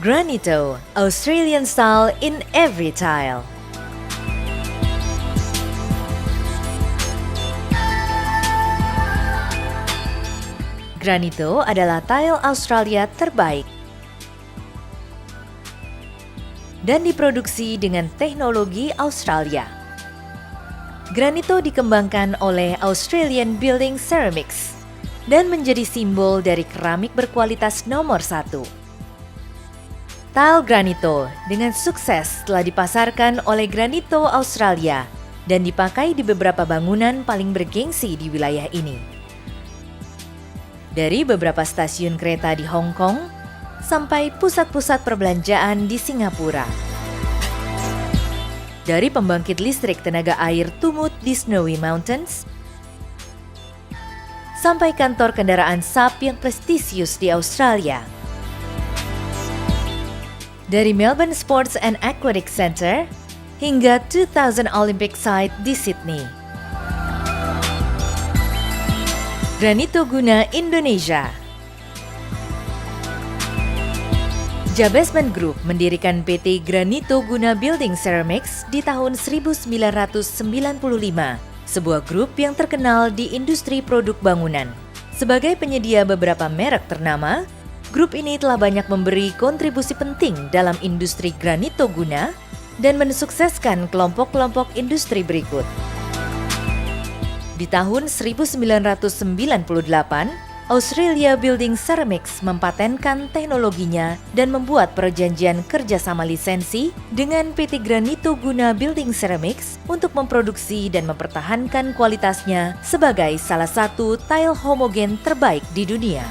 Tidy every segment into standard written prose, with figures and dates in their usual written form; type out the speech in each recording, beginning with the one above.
Granito, Australian style in every tile. Granito adalah tile Australia terbaik dan diproduksi dengan teknologi Australia. Granito dikembangkan oleh Australian Building Ceramics dan menjadi simbol dari keramik berkualitas nomor 1. Tile Granito dengan sukses telah dipasarkan oleh Granito Australia dan dipakai di beberapa bangunan paling bergengsi di wilayah ini. Dari beberapa stasiun kereta di Hong Kong sampai pusat-pusat perbelanjaan di Singapura. Dari pembangkit listrik tenaga air Tumut di Snowy Mountains sampai kantor kendaraan SAP yang prestisius di Australia. Dari Melbourne Sports and Aquatic Centre hingga 2000 Olympic Site di Sydney. Granito Guna Indonesia. Jabasman Group mendirikan PT Granito Guna Building Ceramics di tahun 1995, sebuah grup yang terkenal di industri produk bangunan. Sebagai penyedia beberapa merek ternama, grup ini telah banyak memberi kontribusi penting dalam industri granito guna dan mensukseskan kelompok-kelompok industri berikut. Di tahun 1998, Australia Building Ceramics mempatenkan teknologinya dan membuat perjanjian kerjasama lisensi dengan PT Granito Guna Building Ceramics untuk memproduksi dan mempertahankan kualitasnya sebagai salah satu tile homogen terbaik di dunia.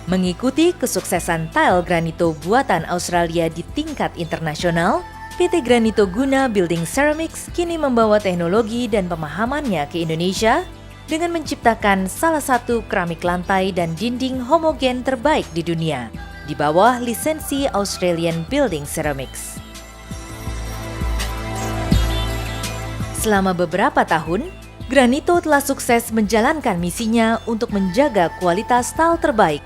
Mengikuti kesuksesan tile granito buatan Australia di tingkat internasional, PT Granito Guna Building Ceramics kini membawa teknologi dan pemahamannya ke Indonesia dengan menciptakan salah satu keramik lantai dan dinding homogen terbaik di dunia di bawah lisensi Australian Building Ceramics. Selama beberapa tahun, Granito telah sukses menjalankan misinya untuk menjaga kualitas tile terbaik.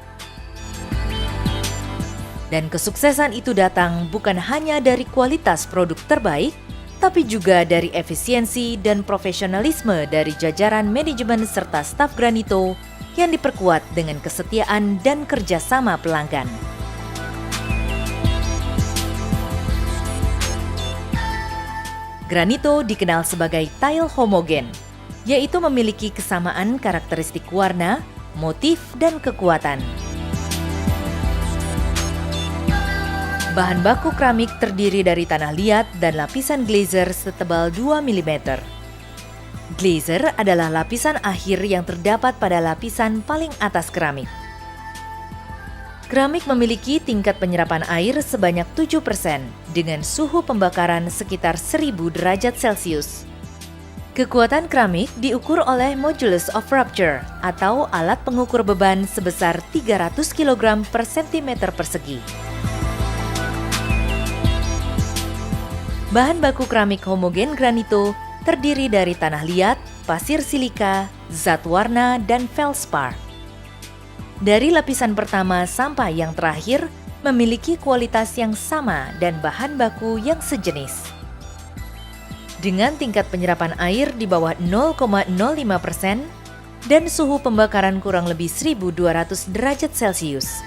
Dan kesuksesan itu datang bukan hanya dari kualitas produk terbaik, tapi juga dari efisiensi dan profesionalisme dari jajaran manajemen serta staf Granito yang diperkuat dengan kesetiaan dan kerjasama pelanggan. Granito dikenal sebagai tile homogen, yaitu memiliki kesamaan karakteristik warna, motif, dan kekuatan. Bahan baku keramik terdiri dari tanah liat dan lapisan glazer setebal 2 mm. Glazer adalah lapisan akhir yang terdapat pada lapisan paling atas keramik. Keramik memiliki tingkat penyerapan air sebanyak 7% dengan suhu pembakaran sekitar 1000 derajat Celcius. Kekuatan keramik diukur oleh modulus of rupture atau alat pengukur beban sebesar 300 kg per cm persegi. Bahan baku keramik homogen granito terdiri dari tanah liat, pasir silika, zat warna, dan feldspar. Dari lapisan pertama sampai yang terakhir memiliki kualitas yang sama dan bahan baku yang sejenis. Dengan tingkat penyerapan air di bawah 0,05% dan suhu pembakaran kurang lebih 1200 derajat Celcius.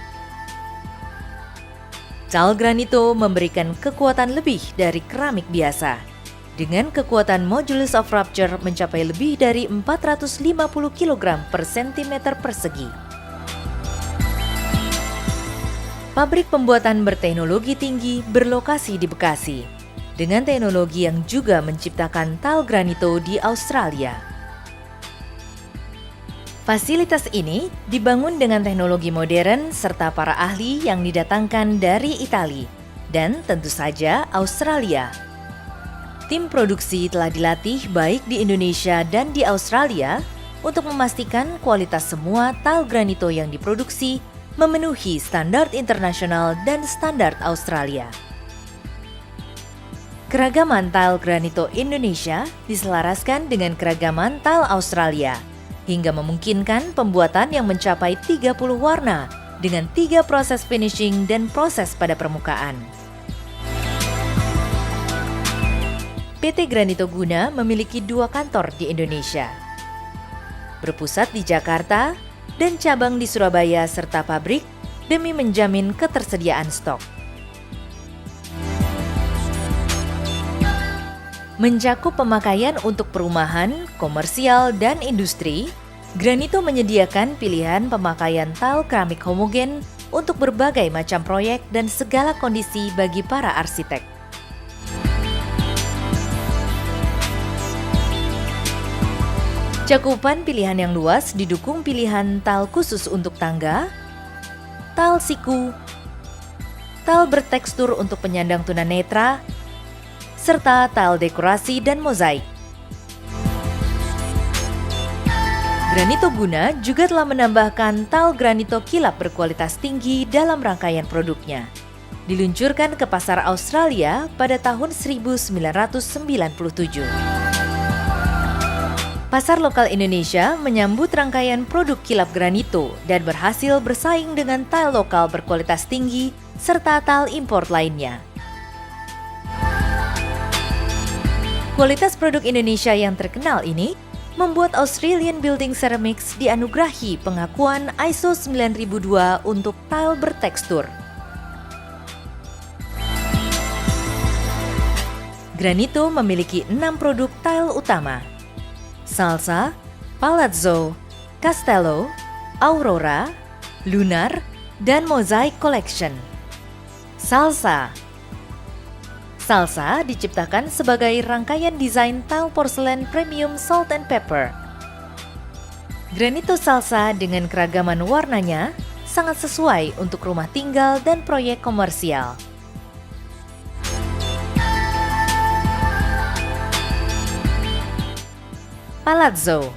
Tile granito memberikan kekuatan lebih dari keramik biasa, dengan kekuatan modulus of rupture mencapai lebih dari 450 kg per cm persegi. Pabrik pembuatan berteknologi tinggi berlokasi di Bekasi, dengan teknologi yang juga menciptakan tile granito di Australia. Fasilitas ini dibangun dengan teknologi modern serta para ahli yang didatangkan dari Italia dan tentu saja Australia. Tim produksi telah dilatih baik di Indonesia dan di Australia untuk memastikan kualitas semua tile granito yang diproduksi memenuhi standar internasional dan standar Australia. Keragaman tile granito Indonesia diselaraskan dengan keragaman tile Australia, hingga memungkinkan pembuatan yang mencapai 30 warna dengan 3 proses finishing dan proses pada permukaan. PT Granito Guna memiliki 2 kantor di Indonesia, berpusat di Jakarta dan cabang di Surabaya serta pabrik demi menjamin ketersediaan stok. Mencakup pemakaian untuk perumahan, komersial, dan industri, Granito menyediakan pilihan pemakaian tile keramik homogen untuk berbagai macam proyek dan segala kondisi bagi para arsitek. Cakupan pilihan yang luas didukung pilihan tile khusus untuk tangga, tile siku, tile bertekstur untuk penyandang tunanetra, serta tile dekorasi dan mozaik. Granito Guna juga telah menambahkan tile granito kilap berkualitas tinggi dalam rangkaian produknya. Diluncurkan ke pasar Australia pada tahun 1997. Pasar lokal Indonesia menyambut rangkaian produk kilap granito dan berhasil bersaing dengan tile lokal berkualitas tinggi serta tile impor lainnya. Kualitas produk Indonesia yang terkenal ini membuat Australian Building Ceramics dianugerahi pengakuan ISO 9002 untuk tile bertekstur. Granito memiliki 6 produk tile utama: Salsa, Palazzo, Castello, Aurora, Lunar, dan Mosaic Collection. Salsa diciptakan sebagai rangkaian desain tile porselen premium salt and pepper. Granito Salsa dengan keragaman warnanya sangat sesuai untuk rumah tinggal dan proyek komersial. Palazzo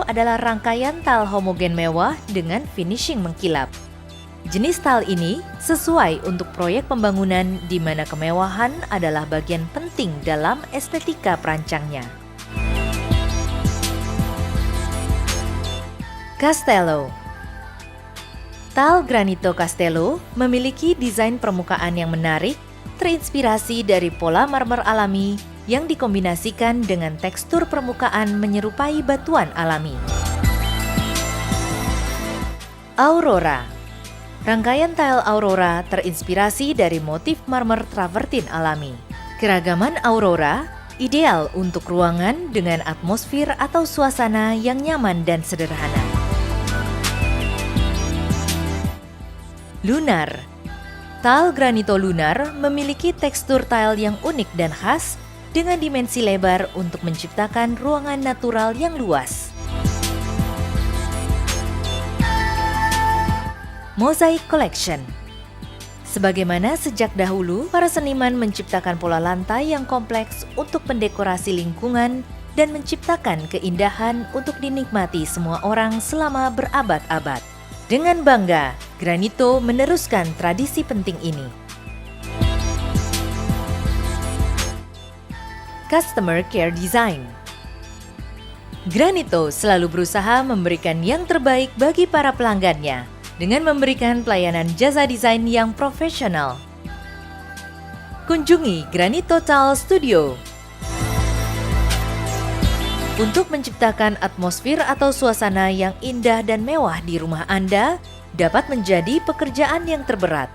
adalah rangkaian tile homogen mewah dengan finishing mengkilap. Jenis tile ini sesuai untuk proyek pembangunan di mana kemewahan adalah bagian penting dalam estetika perancangnya. Castello. Tile Granito Castello memiliki desain permukaan yang menarik, terinspirasi dari pola marmer alami yang dikombinasikan dengan tekstur permukaan menyerupai batuan alami. Aurora. Rangkaian tile Aurora terinspirasi dari motif marmer travertin alami. Keragaman Aurora ideal untuk ruangan dengan atmosfer atau suasana yang nyaman dan sederhana. Lunar. Tile Granito Lunar memiliki tekstur tile yang unik dan khas dengan dimensi lebar untuk menciptakan ruangan natural yang luas. Mosaic Collection. Sebagaimana sejak dahulu, para seniman menciptakan pola lantai yang kompleks untuk mendekorasi lingkungan dan menciptakan keindahan untuk dinikmati semua orang selama berabad-abad. Dengan bangga, Granito meneruskan tradisi penting ini. Customer Care Design. Granito selalu berusaha memberikan yang terbaik bagi para pelanggannya dengan memberikan pelayanan jasa desain yang profesional. Kunjungi Granito Tile Studio untuk menciptakan atmosfer atau suasana yang indah dan mewah di rumah Anda dapat menjadi pekerjaan yang terberat.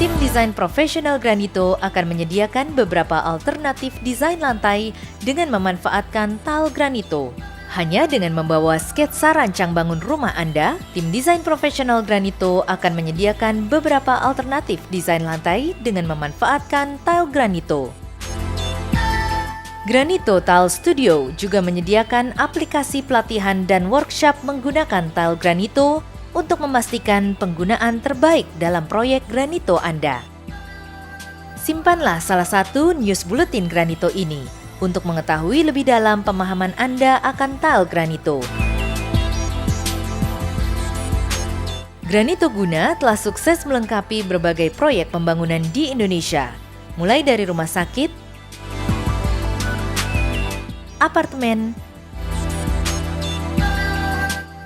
Tim desain profesional Granito akan menyediakan beberapa alternatif desain lantai dengan memanfaatkan tile Granito. Hanya dengan membawa sketsa rancang bangun rumah Anda, tim desain profesional Granito akan menyediakan beberapa alternatif desain lantai dengan memanfaatkan tile Granito. Granito Tile Studio juga menyediakan aplikasi pelatihan dan workshop menggunakan tile Granito untuk memastikan penggunaan terbaik dalam proyek Granito Anda. Simpanlah salah satu news bulletin Granito ini untuk mengetahui lebih dalam pemahaman Anda akan tile Granito. Granito Guna telah sukses melengkapi berbagai proyek pembangunan di Indonesia, mulai dari rumah sakit, apartemen,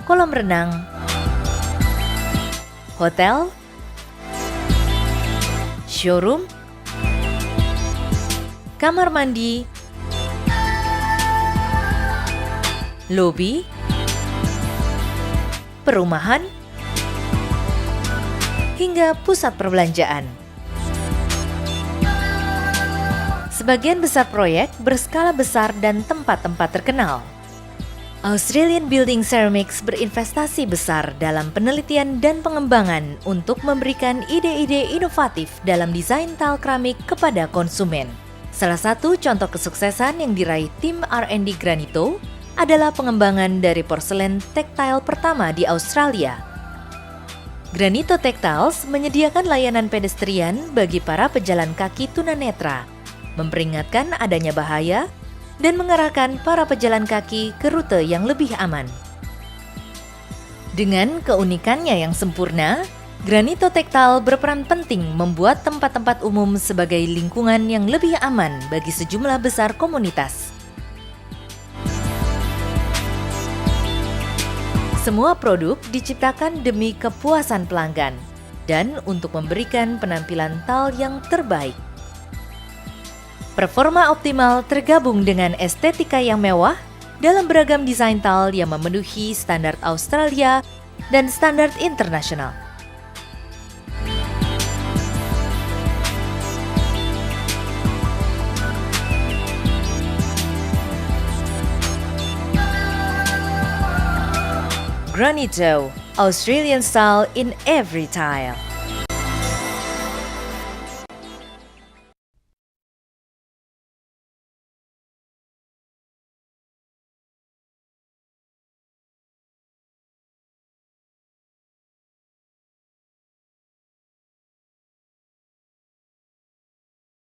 kolam renang, hotel, showroom, kamar mandi, lobi, perumahan, hingga pusat perbelanjaan. Sebagian besar proyek berskala besar dan tempat-tempat terkenal. Australian Building Ceramics berinvestasi besar dalam penelitian dan pengembangan untuk memberikan ide-ide inovatif dalam desain tile keramik kepada konsumen. Salah satu contoh kesuksesan yang diraih tim R&D Granito adalah pengembangan dari porselen tactile pertama di Australia. Granito Tactiles menyediakan layanan pedestrian bagi para pejalan kaki tunanetra, memperingatkan adanya bahaya, dan mengarahkan para pejalan kaki ke rute yang lebih aman. Dengan keunikannya yang sempurna, Granito Tactile berperan penting membuat tempat-tempat umum sebagai lingkungan yang lebih aman bagi sejumlah besar komunitas. Semua produk diciptakan demi kepuasan pelanggan dan untuk memberikan penampilan tile yang terbaik. Performa optimal tergabung dengan estetika yang mewah dalam beragam desain tile yang memenuhi standar Australia dan standar internasional. Granito, Australian style in every tile.